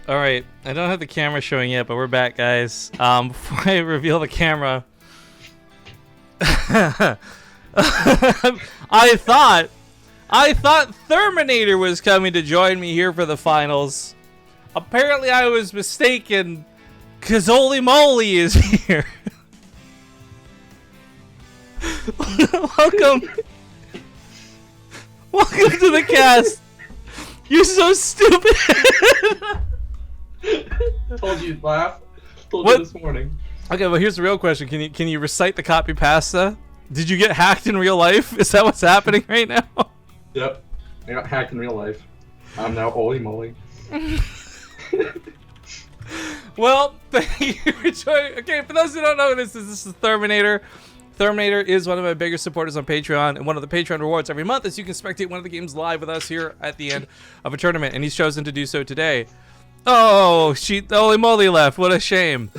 All right, I don't have the camera showing yet, but we're back, guys. Before I reveal the camera, I thought Terminator was coming to join me here for the finals. Apparently, I was mistaken, cause Holy Moly is here. Welcome to the cast. You're so stupid. Told you you'd laugh. Told What? you this morning. Okay, well here's the real question. Can you recite the copy pasta? Did you get hacked in real life? Is that what's happening right now? Yep. I got hacked in real life. I'm now holy moly. Well, thank you for joining. Okay, for those who don't know who this is Terminator. Terminator is one of my biggest supporters on Patreon, and one of the Patreon rewards every month is you can spectate one of the games live with us here at the end of a tournament, and he's chosen to do so today. Oh, holy moly left. What a shame.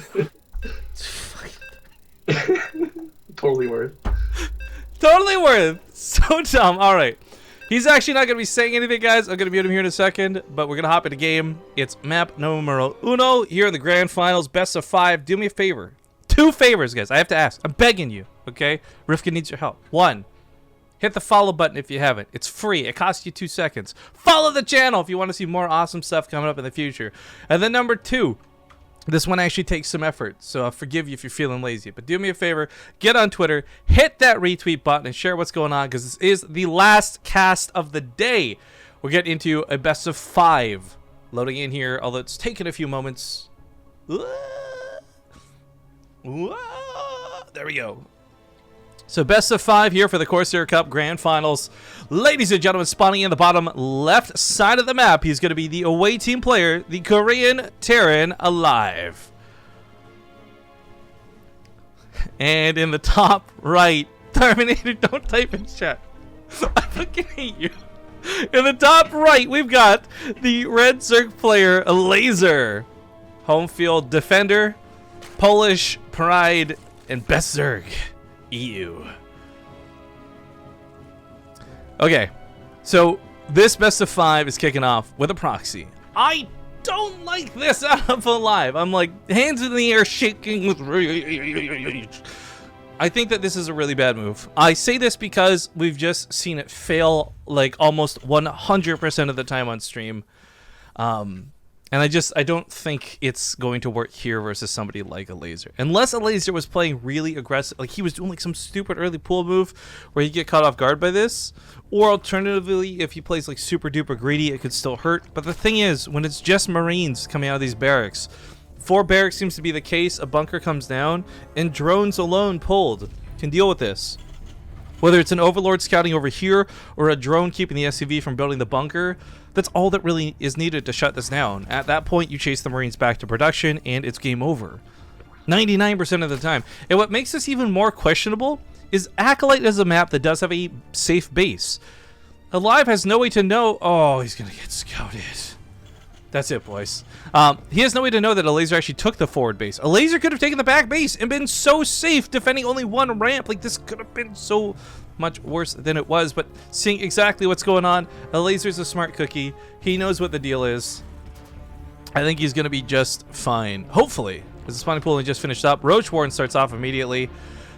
Totally worth. Totally worth. So dumb. All right. He's actually not going to be saying anything, guys. I'm going to mute him here in a second, but we're going to hop into game. It's map numero uno here in the grand finals, best of 5. Do me a favor. 2 favors, guys. I have to ask. I'm begging you, okay? Rivka needs your help. 1, hit the follow button if you haven't. It's free. It costs you 2 seconds. Follow the channel if you want to see more awesome stuff coming up in the future. And then number 2, this one actually takes some effort, so I'll forgive you if you're feeling lazy. But do me a favor, get on Twitter, hit that retweet button, and share what's going on, because this is the last cast of the day. We're getting into a best of 5. Loading in here, although it's taken a few moments. There we go. So best of 5 here for the Corsair Cup Grand Finals. Ladies and gentlemen, spawning in the bottom left side of the map, he's going to be the away team player, the Korean Terran aLive. And in the top right, Terminator, don't type in chat. I fucking hate you. In the top right, we've got the Red Zerg player, Elazer. Home field defender, Polish Pride, and Best Zerg. EU. Okay, so this best of 5 is kicking off with a proxy. I don't like this out of aLive. I'm like hands in the air shaking with rage. I think that this is a really bad move. I say this because we've just seen it fail like almost 100% of the time on stream. And I don't think it's going to work here versus somebody like Elazer. Unless Elazer was playing really aggressive, like he was doing like some stupid early pull move where he get caught off guard by this. Or alternatively, if he plays like super duper greedy, it could still hurt. But the thing is, when it's just Marines coming out of these barracks, 4 barracks seems to be the case, a bunker comes down, and drones alone pulled can deal with this. Whether it's an Overlord scouting over here or a drone keeping the SCV from building the bunker, that's all that really is needed to shut this down. At that point, you chase the Marines back to production, and it's game over. 99% of the time. And what makes this even more questionable is Acolyte is a map that does have a safe base. aLive has no way to know... Oh, he's going to get scouted. That's it, boys. He has no way to know that Elazer actually took the forward base. Elazer could have taken the back base and been so safe defending only 1 ramp. Like, this could have been so much worse than it was. But seeing exactly what's going on, Elazer's a smart cookie. He knows what the deal is. I think he's going to be just fine. Hopefully. As the spawning pool only just finished up, Roach Warren starts off immediately.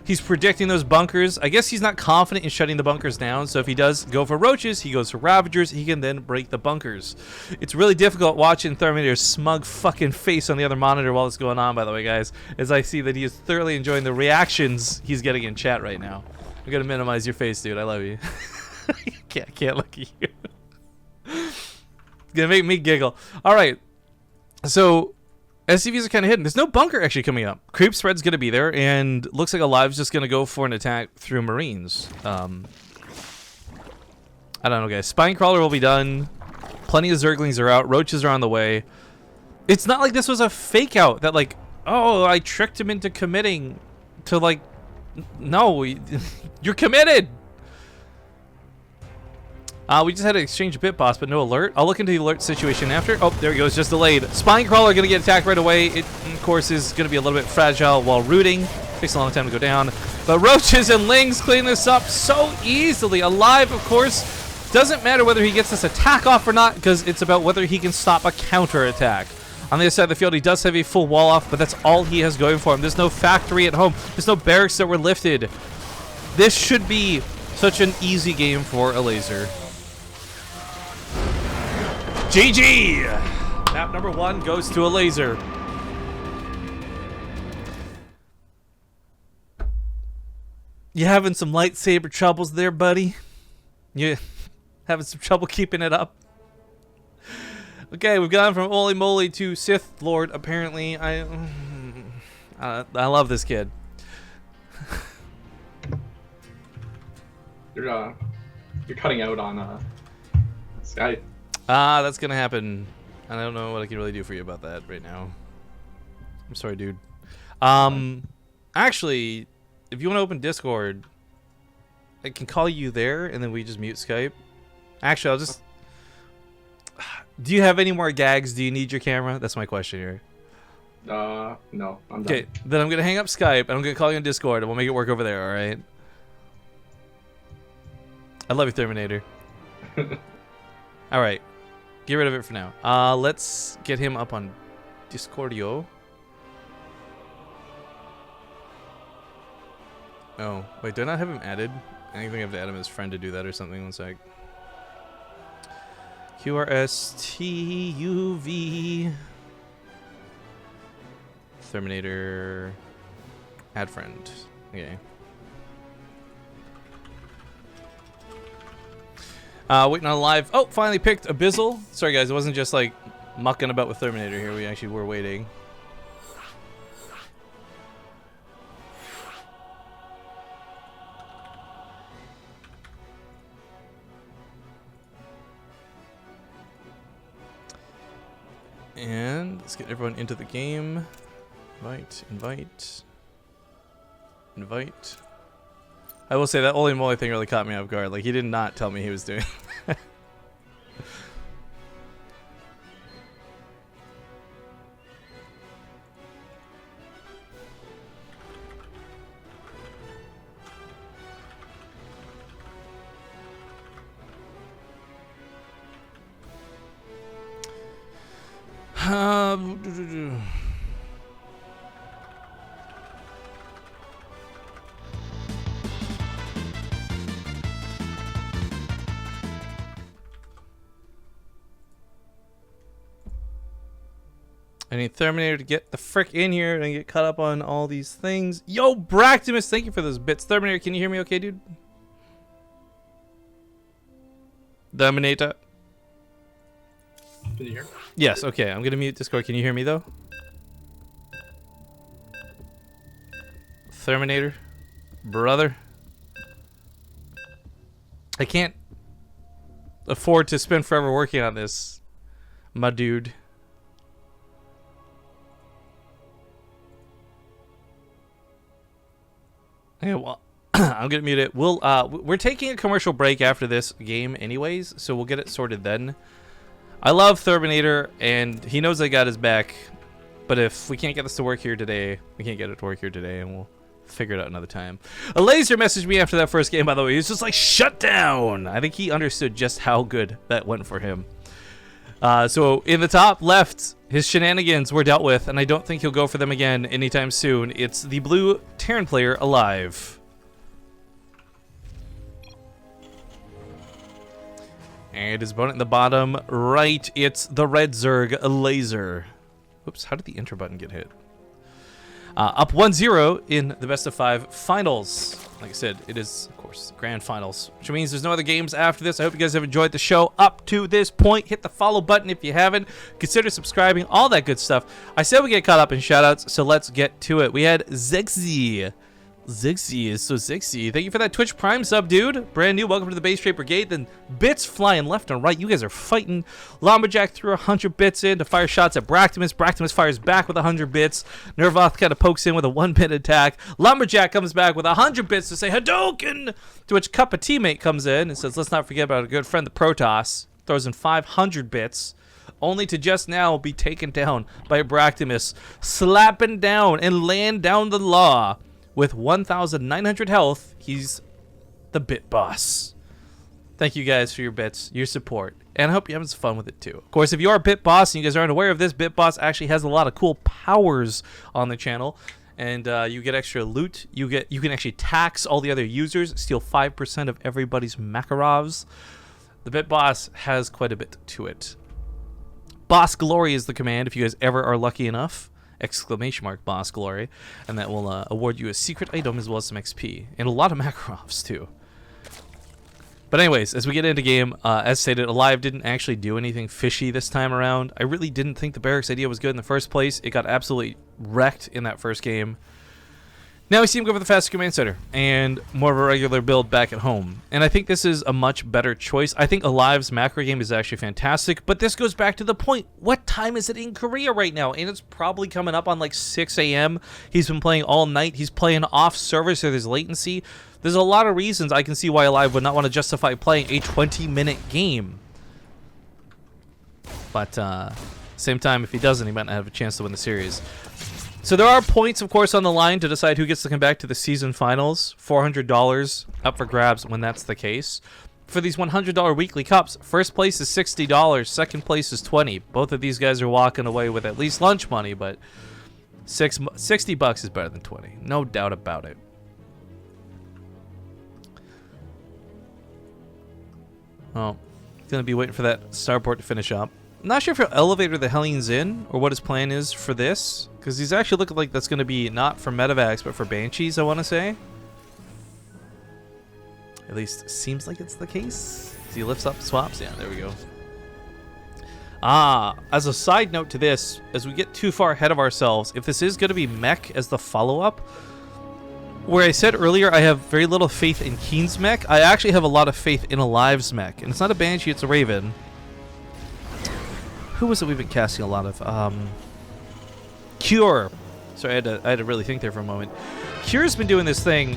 He's predicting those bunkers. I guess he's not confident in shutting the bunkers down, so if he does go for Roaches, he goes for Ravagers, he can then break the bunkers. It's really difficult watching Terminator's smug fucking face on the other monitor while it's going on, by the way, guys, as I see that he is thoroughly enjoying the reactions he's getting in chat right now. I'm gonna minimize your face, dude. I love you. I can't look at you. It's gonna make me giggle. Alright, so SCVs are kind of hidden. There's no bunker actually coming up. Creep spread's going to be there, and looks like aLive's just going to go for an attack through Marines. I don't know, guys. Spinecrawler will be done. Plenty of Zerglings are out. Roaches are on the way. It's not like this was a fake out that, like, oh, I tricked him into committing to, like, no, you're committed. We just had to exchange a bit boss, but no alert. I'll look into the alert situation after. Oh, there he goes, just delayed. Spinecrawler going to get attacked right away. It, of course, is going to be a little bit fragile while rooting. Takes a long time to go down. But Roaches and Lings clean this up so easily. aLive, of course, doesn't matter whether he gets this attack off or not, because it's about whether he can stop a counter attack. On the other side of the field, he does have a full wall off, but that's all he has going for him. There's no factory at home. There's no barracks that were lifted. This should be such an easy game for Elazer. GG! Map number 1 goes to Elazer. You having some lightsaber troubles there, buddy? You having some trouble keeping it up? Okay, we've gone from Holy Moly to Sith Lord, apparently. I love this kid. You're cutting out on Skype. That's gonna happen. I don't know what I can really do for you about that right now. I'm sorry, dude. Actually, if you want to open Discord, I can call you there, and then we just mute Skype. Actually, I'll just... Do you have any more gags? Do you need your camera? That's my question here. No, I'm done. Okay, then I'm gonna hang up Skype, and I'm gonna call you on Discord, and we'll make it work over there, alright? I love you, Terminator. Alright. Get rid of it for now. Let's get him up on Discordio. Oh, wait, do I not have him added? I think I have to add him as friend to do that or something. One sec. QRSTUV. Terminator. Add friend. Okay. Waiting on live. Oh, finally picked Abyssal. Sorry guys, it wasn't just like mucking about with Terminator here. We actually were waiting. And let's get everyone into the game. Invite, invite, invite. I will say that Holy Moly thing really caught me off guard. Like, he did not tell me he was doing I need Terminator to get the frick in here and get caught up on all these things. Yo, Bractimus, thank you for those bits. Terminator, can you hear me okay, dude? Terminator. Can you hear? Yes, okay. I'm going to mute Discord. Can you hear me, though? Terminator. Brother. I can't afford to spend forever working on this, my dude. Okay, well, I'm gonna mute it. We're taking a commercial break after this game anyways, so we'll get it sorted then. I love Terminator, and he knows I got his back, but if we can't get this to work here today, we can't get it to work here today, and we'll figure it out another time. Elazer messaged me after that first game, by the way. He was just like, shut down! I think he understood just how good that went for him. So in the top left, his shenanigans were dealt with, and I don't think he'll go for them again anytime soon. It's the blue Terran player, aLive. And his opponent in the bottom right, it's the red Zerg, Elazer. Oops, how did the enter button get hit? Up 1-0 in the best of 5 finals. Like I said, it is, of course, grand finals, which means there's no other games after this. I hope you guys have enjoyed the show up to this point. Hit the follow button if you haven't. Consider subscribing, all that good stuff. I said we get caught up in shoutouts, so let's get to it. We had Zexy. Zexy is so sexy. Thank you for that Twitch Prime sub, dude. Brand new. Welcome to the Base Trade Brigade. Then bits flying left and right. You guys are fighting. Lumberjack threw 100 bits in to fire shots at Bractimus. Bractimus fires back with 100 bits. Nervoth kind of pokes in with a 1-bit attack. Lumberjack comes back with 100 bits to say Hadouken, to which Cuppa teammate comes in and says, let's not forget about our good friend the Protoss. Throws in 500 bits. Only to just now be taken down by Bractimus. Slapping down and laying down the law. With 1,900 health, he's the bit boss. Thank you guys for your bits, your support, and I hope you're having some fun with it too. Of course, if you are a Bit Boss and you guys aren't aware of this, Bit Boss actually has a lot of cool powers on the channel, and you get extra loot. You can actually tax all the other users, steal 5% of everybody's Makarovs. The Bit Boss has quite a bit to it. Boss Glory is the command if you guys ever are lucky enough. Exclamation mark Boss Glory, and that will award you a secret item as well as some XP and a lot of Makarovs too. But anyways, as we get into game, as stated, aLive didn't actually do anything fishy this time around. I really didn't think the barracks idea was good in the first place. It got absolutely wrecked in that first game. Now we see him go for the faster command center and more of a regular build back at home. And I think this is a much better choice. I think aLive's macro game is actually fantastic, but this goes back to the point. What time is it in Korea right now? And it's probably coming up on like 6 a.m. He's been playing all night. He's playing off server, so there's latency. There's a lot of reasons I can see why aLive would not want to justify playing a 20-minute game. But same time, if he doesn't, he might not have a chance to win the series. So there are points, of course, on the line to decide who gets to come back to the season finals. $400 up for grabs when that's the case. For these $100 weekly cups, first place is $60, second place is $20. Both of these guys are walking away with at least lunch money, but $60 is better than $20. No doubt about it. Oh, gonna be waiting for that starport to finish up. I'm not sure if he'll elevator the Hellions in or what his plan is for this, because he's actually looking like that's going to be not for medevacs but for Banshees, I want to say. At least seems like it's the case. He lifts up swaps. Yeah, there we go. As a side note to this, as we get too far ahead of ourselves, if this is going to be mech as the follow-up, where I said earlier I have very little faith in Keen's mech, I actually have a lot of faith in aLive's mech. And it's not a Banshee, it's a Raven. Who was it we've been casting a lot of? Cure. Sorry, I had to really think there for a moment. Cure's been doing this thing.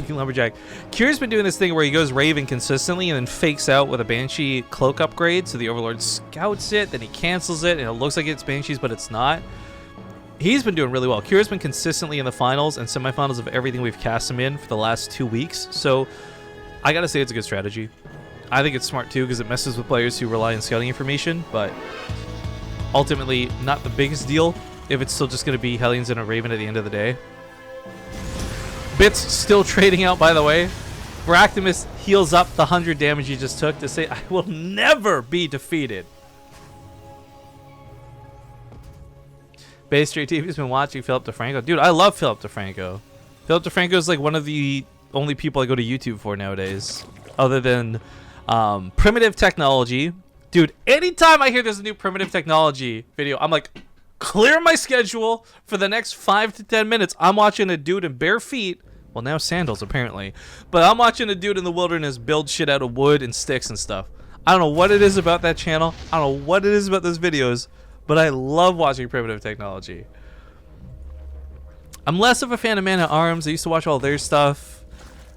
Lumberjack. Cure's been doing this thing where he goes Raven consistently and then fakes out with a Banshee cloak upgrade. So the Overlord scouts it, then he cancels it, and it looks like it's Banshees, but it's not. He's been doing really well. Cure's been consistently in the finals and semifinals of everything we've cast him in for the last 2 weeks. So I gotta say it's a good strategy. I think it's smart too because it messes with players who rely on scouting information, but ultimately not the biggest deal if it's still just going to be Hellions and a Raven at the end of the day. Bits still trading out, by the way. Bractimus heals up the 100 damage he just took to say, I will never be defeated. BaseTradeTV has been watching Philip DeFranco. Dude, I love Philip DeFranco. Philip DeFranco is like one of the only people I go to YouTube for nowadays, other than primitive technology. Dude, anytime I hear there's a new primitive technology video, I'm like, clear my schedule for the next 5 to 10 minutes. I'm watching a dude in bare feet, well now sandals apparently, but I'm watching a dude in the wilderness build shit out of wood and sticks and stuff. I don't know what it is about that channel, I don't know what it is about those videos, but I love watching primitive technology. I'm less of a fan of Man at Arms. I used to watch all their stuff.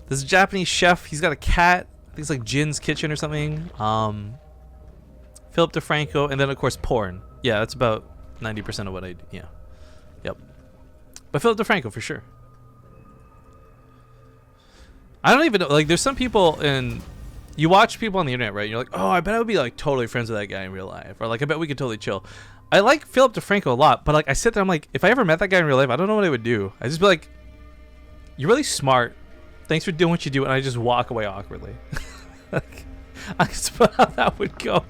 There's a Japanese chef, he's got a cat. I think it's like Jin's Kitchen or something. Philip DeFranco, and then of course porn. Yeah, that's about 90% of what I do. Yeah. Yep. But Philip DeFranco for sure. I don't even know, like there's some people and you watch people on the internet, right? And you're like, oh, I bet I would be like totally friends with that guy in real life. Or like I bet we could totally chill. I like Philip DeFranco a lot, but like I sit there, I'm like, if I ever met that guy in real life, I don't know what I would do. I just be like, you're really smart. Thanks for doing what you do, and I just walk away awkwardly. Like, I suppose how that would go.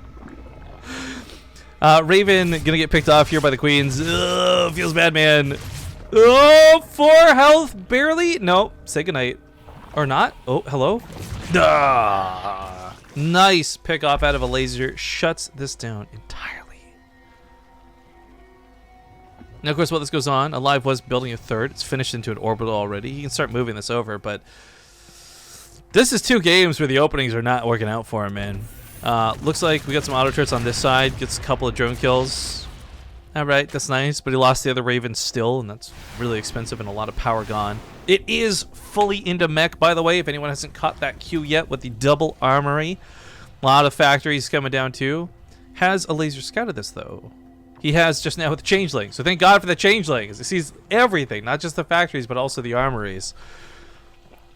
Raven gonna get picked off here by the Queens. Ugh, feels bad, man. Oh, 4 health, barely. No, say goodnight. Or not. Oh, hello. Nice pick off out of Elazer. Shuts this down entirely. Now, of course, while this goes on, aLive was building a third. It's finished into an orbital already. He can start moving this over, but this is 2 games where the openings are not working out for him, man. Looks like we got some auto turrets on this side. Gets a couple of drone kills. All right, that's nice, but he lost the other Raven still, and that's really expensive and a lot of power gone. It is fully into mech, by the way, if anyone hasn't caught that cue yet with the double armory. A lot of factories coming down too. Has Elazer scouted this, though? He has just now with the Changeling. So thank God for the Changeling. He sees everything, not just the factories, but also the armories.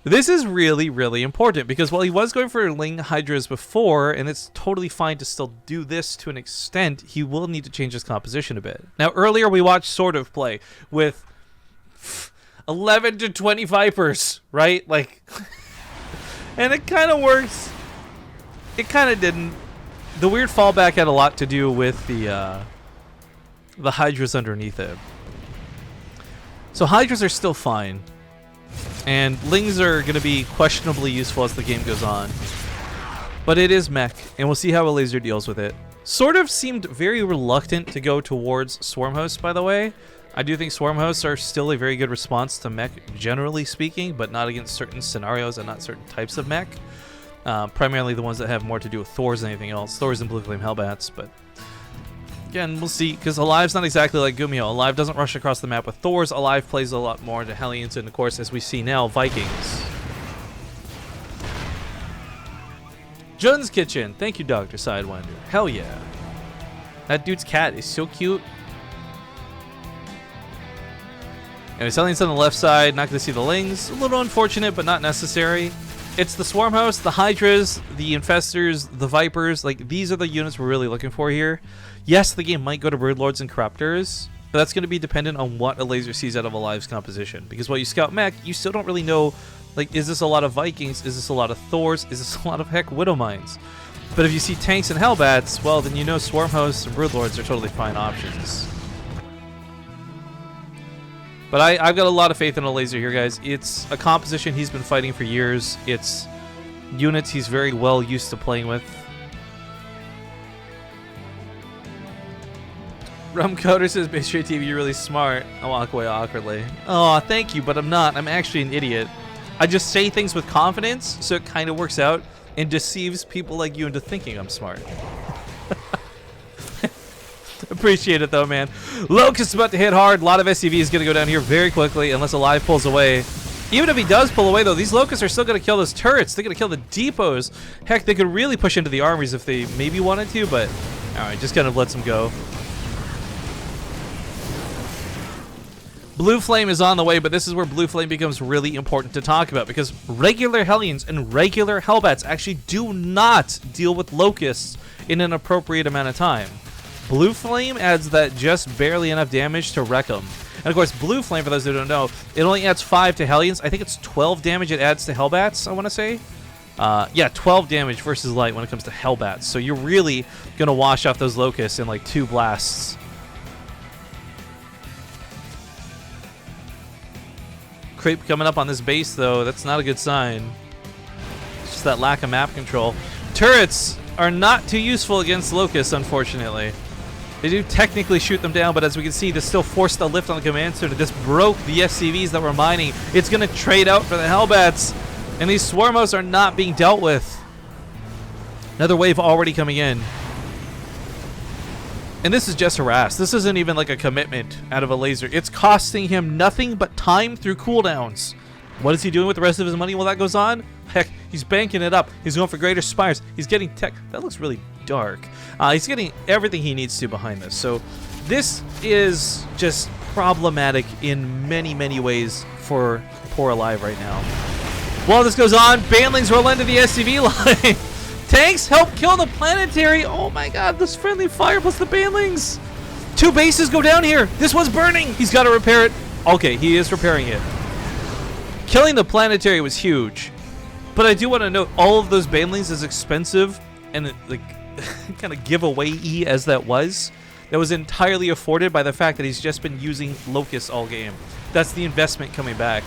This is really, really important because while he was going for Ling Hydras before, and it's totally fine to still do this to an extent, he will need to change his composition a bit. Now, earlier we watched Sort of play with 11 to 20 Vipers, right? Like, and it kind of works. It kind of didn't. The weird fallback had a lot to do with the Hydras underneath it. So Hydras are still fine. And Lings are going to be questionably useful as the game goes on. But it is mech, and we'll see how Elazer deals with it. Sort of seemed very reluctant to go towards Swarm Hosts, by the way. I do think Swarm Hosts are still a very good response to mech, generally speaking, but not against certain scenarios and not certain types of mech. Primarily the ones that have more to do with Thors than anything else. Thors and Blue Flame Hellbats, but... Again, we'll see, because aLive's not exactly like Gumio. aLive doesn't rush across the map with Thors. aLive plays a lot more into Hellions, and of course, as we see now, Vikings. Jun's Kitchen. Thank you, Dr. Sidewinder. Hell yeah. That dude's cat is so cute. Anyways, Hellions on the left side. Not going to see the Lings. A little unfortunate, but not necessary. It's the Swarm Hosts, the Hydras, the Infestors, the Vipers. Like, these are the units we're really looking for here. Yes, the game might go to Broodlords and Corruptors, but that's going to be dependent on what Elazer sees out of aLive's composition. Because while you scout mech, you still don't really know, like, is this a lot of Vikings? Is this a lot of Thors? Is this a lot of, heck, Widowmines? But if you see tanks and Hellbats, well, then you know Swarm Hosts and Broodlords are totally fine options. But I've got a lot of faith in Elazer here, guys. It's a composition he's been fighting for years. It's units he's very well used to playing with. Rumcoder says, BaseTradeTV, you're really smart. I walk away awkwardly. Oh, thank you, but I'm not. I'm actually an idiot. I just say things with confidence, so it kind of works out and deceives people like you into thinking I'm smart. Appreciate it, though, man. Locust is about to hit hard. A lot of SCV is going to go down here very quickly unless aLive pulls away. Even if he does pull away, though, these Locusts are still going to kill those turrets. They're going to kill the depots. Heck, they could really push into the armories if they maybe wanted to, but all right, just kind of lets them go. Blue Flame is on the way, but this is where Blue Flame becomes really important to talk about because regular Hellions and regular Hellbats actually do not deal with Locusts in an appropriate amount of time. Blue Flame adds that just barely enough damage to wreck them. And of course, Blue Flame, for those who don't know, it only adds 5 to Hellions. I think it's 12 damage it adds to Hellbats, I want to say. Yeah, 12 damage versus light when it comes to Hellbats. So you're really going to wash off those Locusts in like 2 blasts. Creep coming up on this base, though. That's not a good sign. It's just that lack of map control. Turrets are not too useful against Locusts, unfortunately. They do technically shoot them down, but as we can see, this still forced a lift on the command center. This broke the SCVs that were mining. It's going to trade out for the Hellbats, and these Swarmos are not being dealt with. Another wave already coming in. And this is just harass. This isn't even like a commitment out of Elazer. It's costing him nothing but time through cooldowns. What is he doing with the rest of his money while that goes on? Heck, he's banking it up. He's going for greater spires. He's getting tech. That looks really dark. He's getting everything he needs to behind this. So this is just problematic in many, many ways for poor aLive right now. While this goes on, Banlings roll into the SCV line. Tanks help kill the planetary. Oh my god, this friendly fire plus the Banlings. 2 bases go down here. This one's burning. He's got to repair it. Okay, he is repairing it. Killing the planetary was huge. But I do want to note, all of those Banlings, as expensive and like kind of giveaway-y as that was entirely afforded by the fact that he's just been using Locusts all game. That's the investment coming back.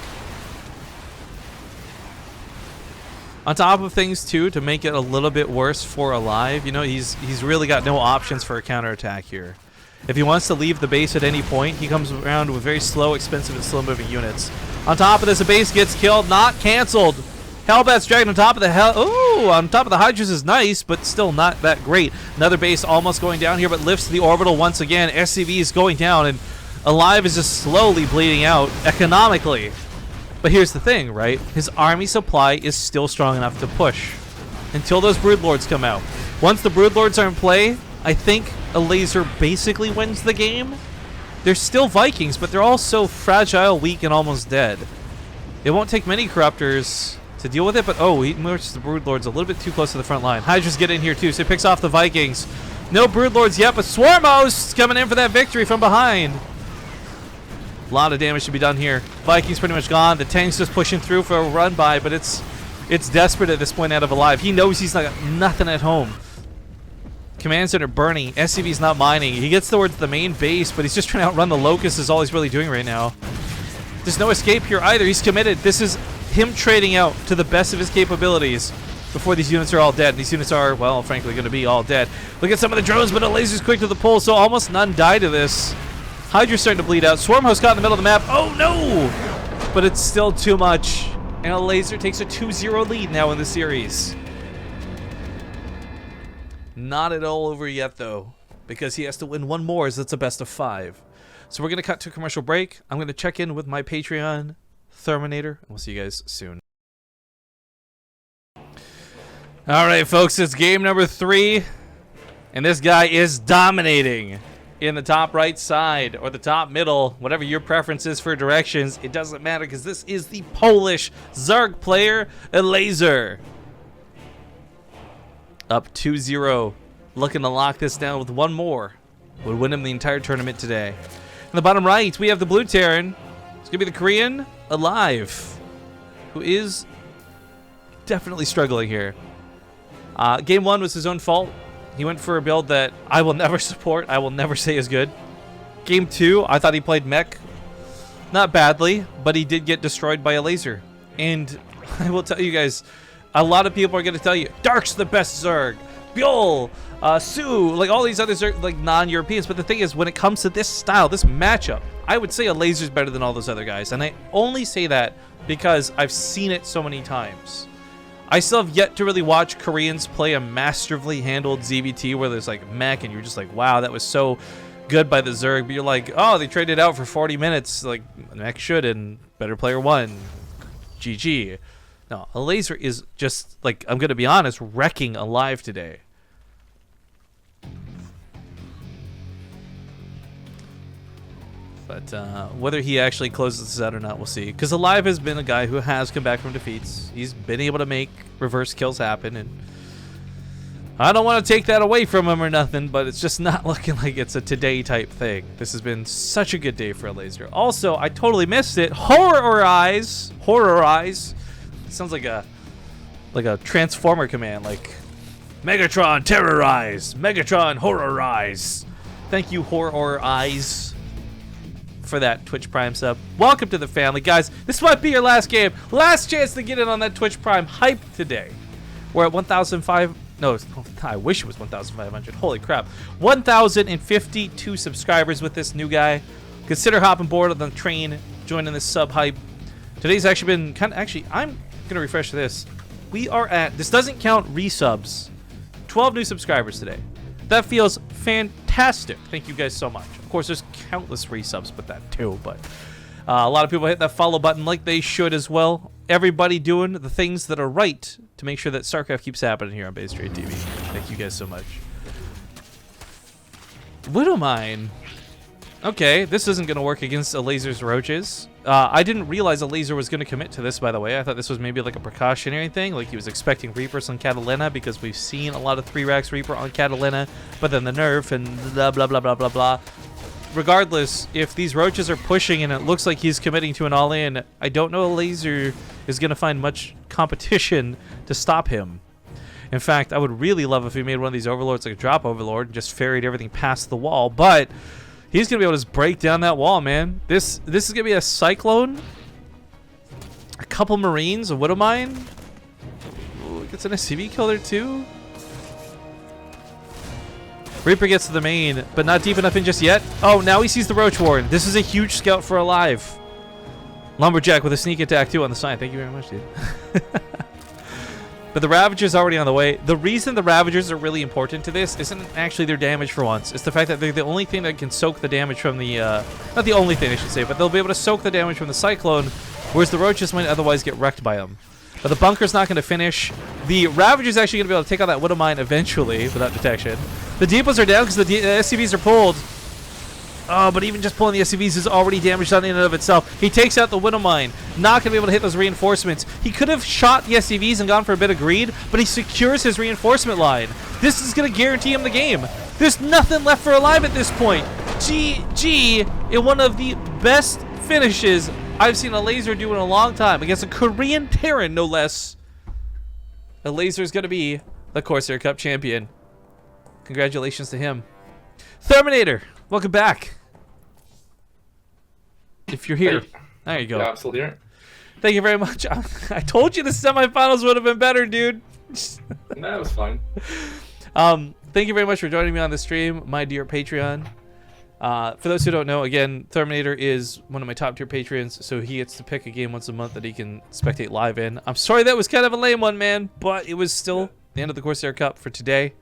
On top of things, too, to make it a little bit worse for aLive, you know, he's really got no options for a counterattack here. If he wants to leave the base at any point, he comes around with very slow, expensive, and slow-moving units. On top of this, a base gets killed, not canceled. Hellbats dragged on top of the on top of the Hydras is nice, but still not that great. Another base almost going down here, but lifts the orbital once again. SCV is going down, and aLive is just slowly bleeding out economically. But here's the thing, right? His army supply is still strong enough to push until those Broodlords come out. Once the Broodlords are in play, I think Elazer basically wins the game. They're still Vikings, but they're all so fragile, weak, and almost dead. It won't take many Corruptors to deal with it, but oh, he moves the Broodlords a little bit too close to the front line. Hydra's get in here too, so he picks off the Vikings. No Broodlords yet, but Swarmos coming in for that victory from behind. A lot of damage to be done here. Vikings pretty much gone. The tank's just pushing through for a run by, but it's desperate at this point out of aLive. He knows he's got nothing at home. Command center burning. SCV's not mining. He gets towards the main base, but he's just trying to outrun the Locust is all he's really doing right now. There's no escape here either. He's committed. This is him trading out to the best of his capabilities before these units are all dead. These units are, well, frankly, going to be all dead. Look at some of the drones, but aLazer's quick to the pull, so almost none die to this. Hydra's starting to bleed out. Swarmhost got in the middle of the map. Oh, no! But it's still too much. And aLazer takes a 2-0 lead now in the series. Not at all over yet, though, because he has to win one more, as it's a best of 5. So we're going to cut to a commercial break. I'm going to check in with my Patreon Terminator, and we'll see you guys soon. All right, folks, it's game number 3, and this guy is dominating in the top right side or the top middle, whatever your preference is for directions. It doesn't matter because this is the Polish Zerg player, aLazer. Up 2-0, looking to lock this down with one more. Would win him the entire tournament today. In the bottom right, we have the blue Terran. It's going to be the Korean aLive, who is definitely struggling here. Game 1 was his own fault. He went for a build that I will never support. I will never say is good. Game 2, I thought he played mech. Not badly, but he did get destroyed by aLazer. And I will tell you guys, a lot of people are going to tell you, Dark's the best Zerg. Bjol, Sue, like all these other Zerg, like non-Europeans. But the thing is, when it comes to this style, this matchup, I would say aLazer's better than all those other guys. And I only say that because I've seen it so many times. I still have yet to really watch Koreans play a masterfully handled ZVT where there's like mech and you're just like, wow, that was so good by the Zerg. But you're like, oh, they traded out for 40 minutes. Like, mech should, and better player won. GG. No, aLazer is just, like, I'm going to be honest, wrecking aLive today. But whether he actually closes this out or not, we'll see. Because aLive has been a guy who has come back from defeats. He's been able to make reverse kills happen, and I don't want to take that away from him or nothing, but it's just not looking like it's a today type thing. This has been such a good day for aLazer. Also, I totally missed it. Horror eyes. Sounds like a Transformer command, like Megatron terrorize, Megatron horrorize. Thank you, Horror Eyes, for that Twitch Prime sub. Welcome to the family, guys. This might be your last game. Last chance to get in on that Twitch Prime hype today. We're at 1,005. No, I wish it was 1,500. Holy crap. 1,052 subscribers with this new guy. Consider hopping board on the train, joining this sub hype. Today's actually been kind of, I'm going to refresh this. We are at, this doesn't count resubs, 12 new subscribers today. That feels fantastic. Thank you guys so much. Of course, there's countless resubs with that too, but a lot of people hit that follow button like they should as well. Everybody doing the things that are right to make sure that StarCraft keeps happening here on BaseTradeTV. Thank you guys so much. Widowmine. Okay, this isn't going to work against aLazer's roaches. I didn't realize aLazer was going to commit to this, by the way. I thought this was maybe like a precautionary thing, like he was expecting Reapers on Catalina, because we've seen a lot of 3-Racks Reaper on Catalina, but then the nerf and blah, blah, blah, blah, blah, blah. Regardless, if these roaches are pushing and it looks like he's committing to an all-in, I don't know aLazer is going to find much competition to stop him. In fact, I would really love if he made one of these overlords like a drop overlord and just ferried everything past the wall, but he's going to be able to just break down that wall, man. This is going to be a Cyclone, a couple Marines, a Widowmine. Ooh, gets an SCV kill there too. Reaper gets to the main, but not deep enough in just yet. Oh, now he sees the Roach Warren. This is a huge scout for aLive. Lumberjack with a sneak attack too on the side. Thank you very much, dude. But the Ravager's already on the way. The reason the Ravagers are really important to this isn't actually their damage for once. It's the fact that they're the only thing that can soak the damage from the... not the only thing, I should say, but they'll be able to soak the damage from the Cyclone, whereas the Roaches might otherwise get wrecked by them. But the Bunker's not going to finish. The Ravager's actually going to be able to take out that Widowmine eventually without detection. The Deepos are down because the SCVs are pulled. Oh, but even just pulling the SCVs is already damaged on in and of itself. He takes out the Widow Mine. Not going to be able to hit those reinforcements. He could have shot the SCVs and gone for a bit of greed, but he secures his reinforcement line. This is going to guarantee him the game. There's nothing left for aLive at this point. GG in one of the best finishes I've seen Elazer do in a long time against a Korean Terran, no less. Elazer is going to be the Corsair Cup champion. Congratulations to him. Terminator, welcome back. If you're here, there you go. Yeah, I'm still here. Thank you very much. I told you the semifinals would have been better, dude. That was fun. Thank you very much for joining me on the stream, my dear Patreon. For those who don't know, again, Terminator is one of my top tier patrons, so he gets to pick a game once a month that he can spectate live in. I'm sorry that was kind of a lame one, man, but it was still the end of the Corsair Cup for today.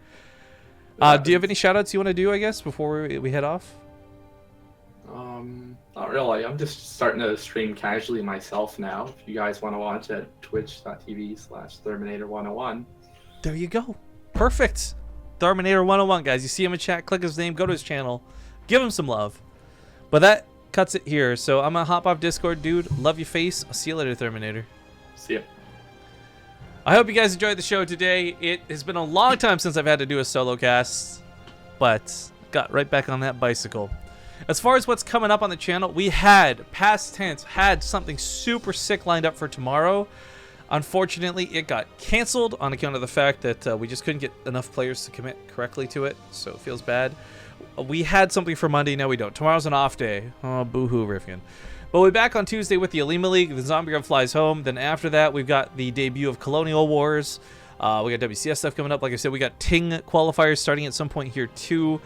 Do you have any shoutouts you want to do, I guess, before we head off? Not really. I'm just starting to stream casually myself now. If you guys want to watch at twitch.tv/Terminator101. There you go. Perfect. Terminator101, guys. You see him in chat, click his name, go to his channel. Give him some love. But that cuts it here. So I'm going to hop off Discord, dude. Love your face. I'll see you later, Terminator. See ya. I hope you guys enjoyed the show today. It has been a long time since I've had to do a solo cast, but got right back on that bicycle. As far as what's coming up on the channel, we had, past tense, had something super sick lined up for tomorrow. Unfortunately, it got canceled on account of the fact that we just couldn't get enough players to commit correctly to it, so it feels bad. We had something for Monday, now we don't. Tomorrow's an off day. Oh, boo-hoo, Rifkin. But we'll be back on Tuesday with the Alima League. The Zombie Grub flies home. Then after that, we've got the debut of Colonial Wars. We got WCS stuff coming up. Like I said, we got Ting qualifiers starting at some point here too.